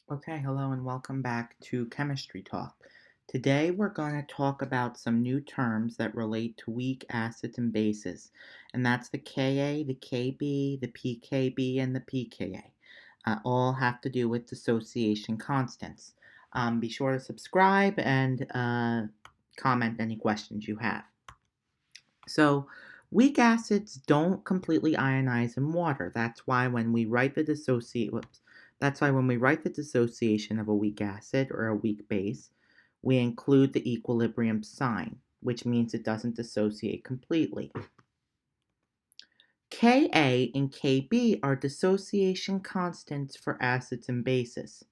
Okay, hello and welcome back to Chemistry Talk. Today we're going to talk about some new terms that relate to weak acids and bases, and that's the Ka, the Kb, the pKb, and the pKa. All have to do with dissociation constants. Be sure to subscribe and comment any questions you have. So, weak acids don't completely ionize in water. That's why when we write the dissociation of a weak acid or a weak base, we include the equilibrium sign, which means it doesn't dissociate completely. Ka and Kb are dissociation constants for acids and bases.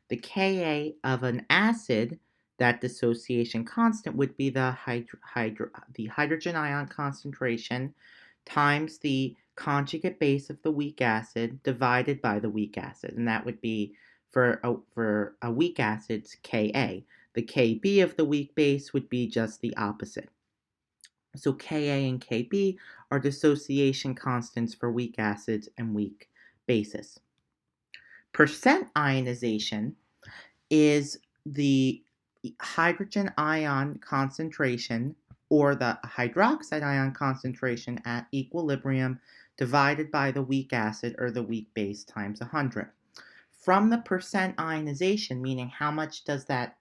The Ka of an acid, that dissociation constant would be the hydrogen ion concentration times the conjugate base of the weak acid divided by the weak acid, and that would be for a weak acid's Ka. The Kb of the weak base would be just the opposite. So Ka and Kb are dissociation constants for weak acids and weak bases. Percent ionization is the hydrogen ion concentration or the hydroxide ion concentration at equilibrium divided by the weak acid or the weak base times 100. From the percent ionization, meaning how much does that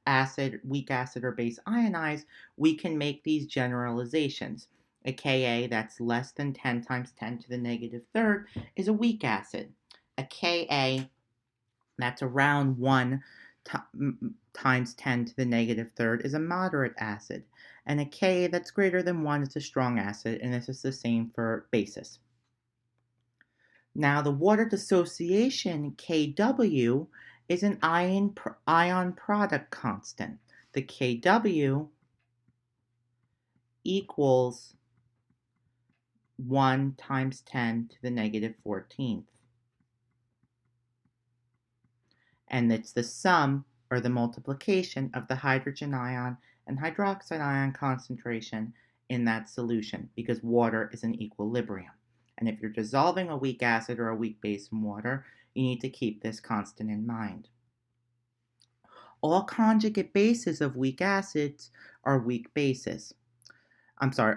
weak acid or base ionize, we can make these generalizations. A Ka that's less than 10 times 10 to the negative third is a weak acid. A Ka that's around 1 times 10 to the negative third is a moderate acid. And a Ka that's greater than 1 is a strong acid, and this is the same for bases. Now, the water dissociation Kw is an ion product constant. The Kw equals 1 times 10 to the negative 14th. And it's the sum or the multiplication of the hydrogen ion and hydroxide ion concentration in that solution because water is in equilibrium. And if you're dissolving a weak acid or a weak base in water, you need to keep this constant in mind. All conjugate bases of weak acids are weak bases.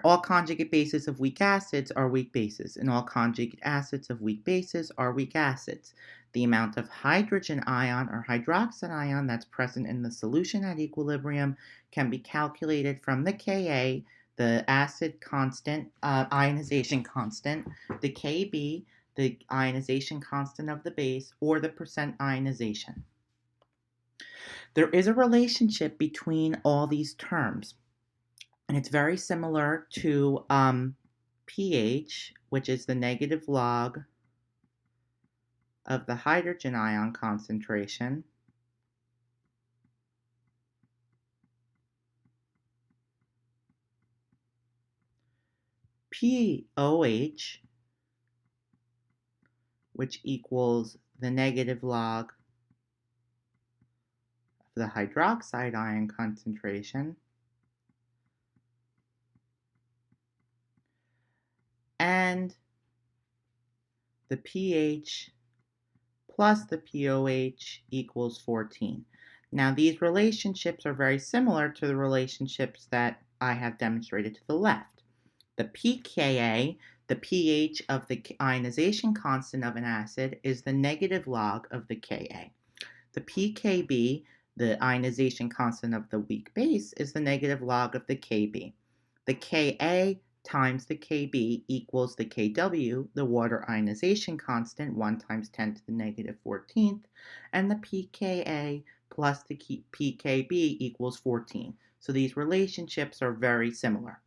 All conjugate bases of weak acids are weak bases, and all conjugate acids of weak bases are weak acids. The amount of hydrogen ion or hydroxide ion that's present in the solution at equilibrium can be calculated from the Ka, the acid constant, ionization constant, the Kb, the ionization constant of the base, or the percent ionization. There is a relationship between all these terms. And it's very similar to pH, which is the negative log of the hydrogen ion concentration pOH, which equals the negative log of the hydroxide ion concentration, and the pH plus the pOH equals 14. Now, these relationships are very similar to the relationships that I have demonstrated to the left. The pKa, the pH of the ionization constant of an acid, is the negative log of the Ka. The pKb, the ionization constant of the weak base, is the negative log of the Kb. The Ka times the Kb equals the Kw, the water ionization constant, 1 times 10 to the negative 14th, and the pKa plus the pKb equals 14. So these relationships are very similar.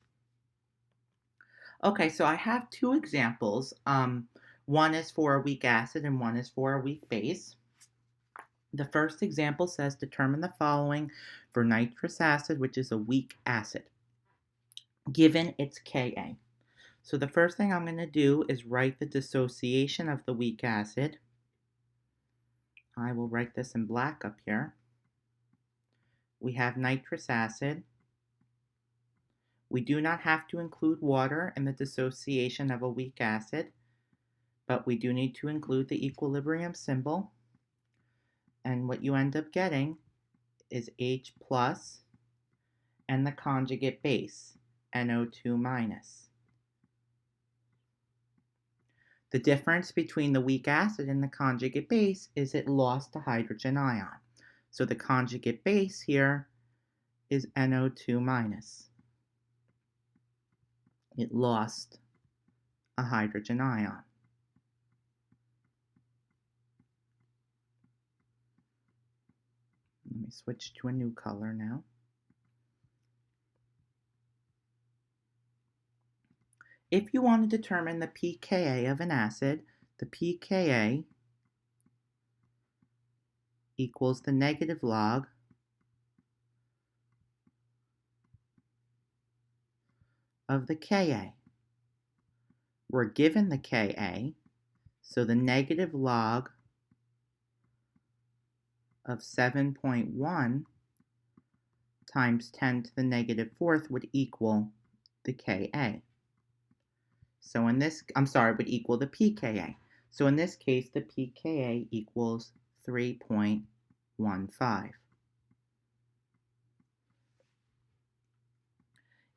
Okay, so I have two examples. One is for a weak acid and one is for a weak base. The first example says determine the following for nitrous acid, which is a weak acid, given its Ka. So the first thing I'm going to do is write the dissociation of the weak acid. I will write this in black up here. We have nitrous acid. We do not have to include water in the dissociation of a weak acid, but we do need to include the equilibrium symbol. and what you end up getting is H plus and the conjugate base, NO2 minus. The difference between the weak acid and the conjugate base is it lost a hydrogen ion. So the conjugate base here is NO2 minus. It lost a hydrogen ion. Let me switch to a new color now. If you want to determine the pKa of an acid, the pKa equals the negative log of the Ka. We're given the Ka, so the negative log of 7.1 times 10 to the negative fourth would equal the Ka. So in this, would equal the pKa. So in this case, the pKa equals 3.15.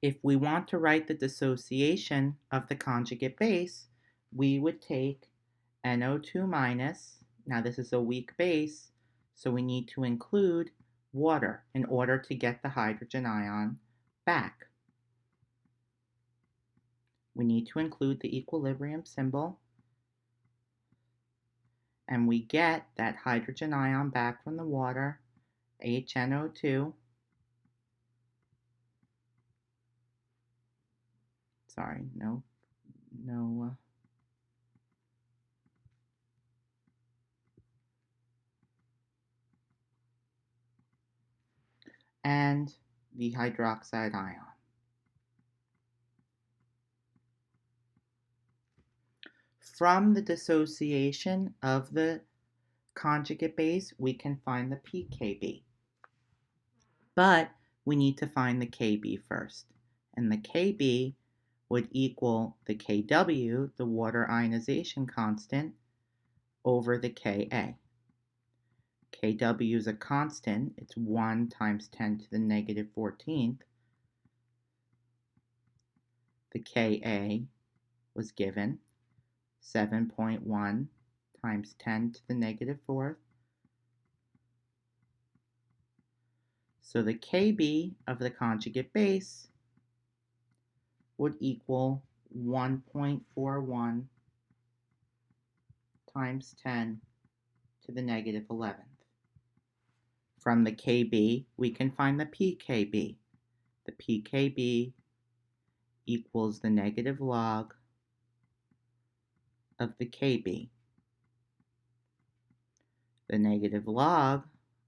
If we want to write the dissociation of the conjugate base, we would take NO2 minus. Now this is a weak base, so we need to include water in order to get the hydrogen ion back. We need to include the equilibrium symbol, and we get that hydrogen ion back from the water, HNO2. And the hydroxide ion. From the dissociation of the conjugate base, we can find the pKb. But we need to find the Kb first. And the Kb would equal the Kw, the water ionization constant, over the Ka. Kw is a constant. It's 1 times 10 to the negative 14th. The Ka was given 7.1 times 10 to the negative fourth. So the Kb of the conjugate base would equal 1.41 times 10 to the negative 11th. From the Kb, we can find the pKb. The pKb equals the negative log of the Kb. The negative log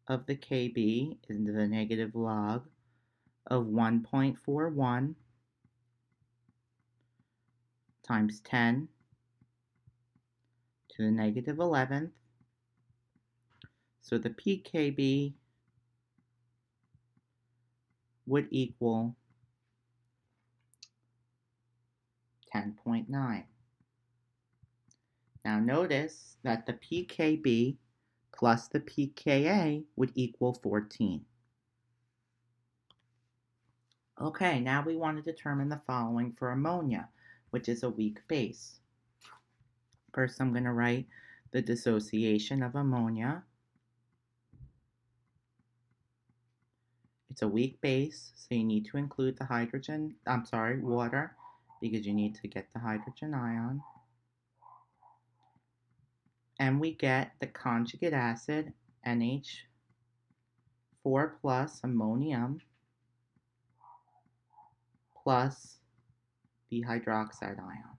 of the Kb is the negative log of 1.41 times 10 to the negative 11th. So the pKb would equal 10.9. Now notice that the pKb plus the pKa would equal 14. Okay, now we want to determine the following for ammonia, which is a weak base. First, I'm going to write the dissociation of ammonia. It's a weak base, so you need to include the water, because you need to get the hydrogen ion. And we get the conjugate acid, NH4 plus ammonium, plus the hydroxide ion.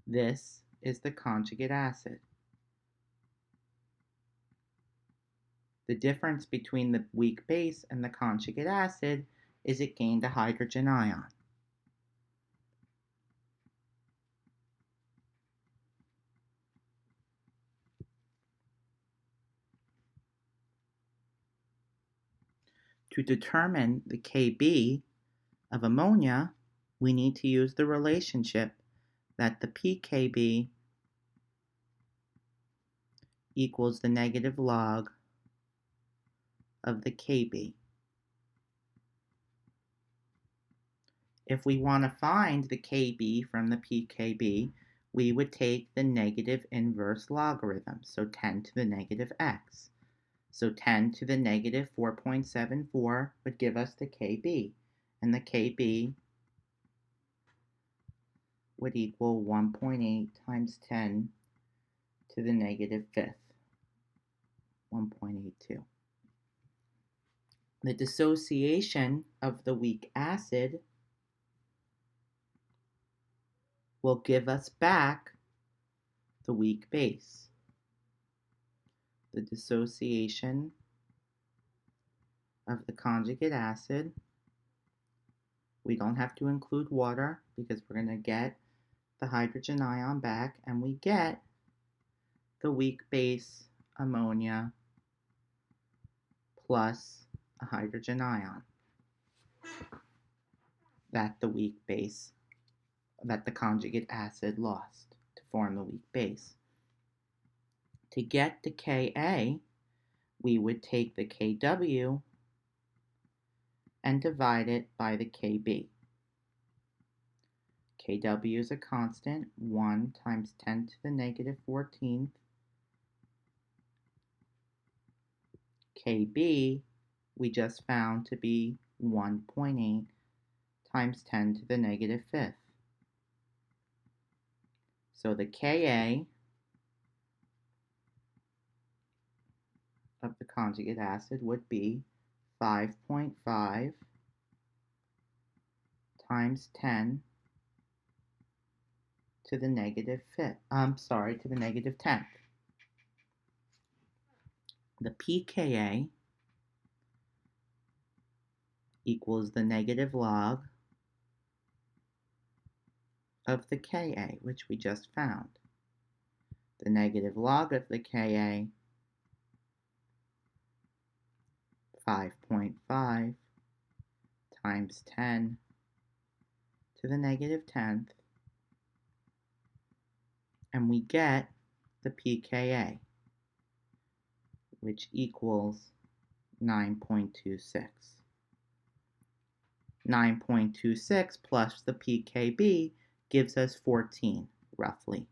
This is the conjugate acid. The difference between the weak base and the conjugate acid is it gained a hydrogen ion. To determine the Kb of ammonia, we need to use the relationship that the pKb equals the negative log of the Kb. If we want to find the Kb from the pKb, we would take the negative inverse logarithm, so 10 to the negative x. So 10 to the negative 4.74 would give us the Kb, and the Kb would equal 1.8 times 10 to the negative fifth, 1.82. The dissociation of the weak acid will give us back the weak base. The dissociation of the conjugate acid, we don't have to include water because we're going to get the hydrogen ion back, and we get the weak base ammonia plus a hydrogen ion that the conjugate acid lost to form the weak base. To get the Ka, we would take the Kw and divide it by the Kb. Kw is a constant, 1 times 10 to the negative 14th. Kb we just found to be 1.8 times 10 to the negative fifth. So the Ka of the conjugate acid would be 5.5 times 10 to the negative fifth. To the negative 10th. The pKa equals the negative log of the Ka, which we just found. The negative log of the Ka, 5.5 times 10 to the negative 10th, and we get the pKa, which equals 9.26. 9.26 plus the pKb gives us 14, roughly.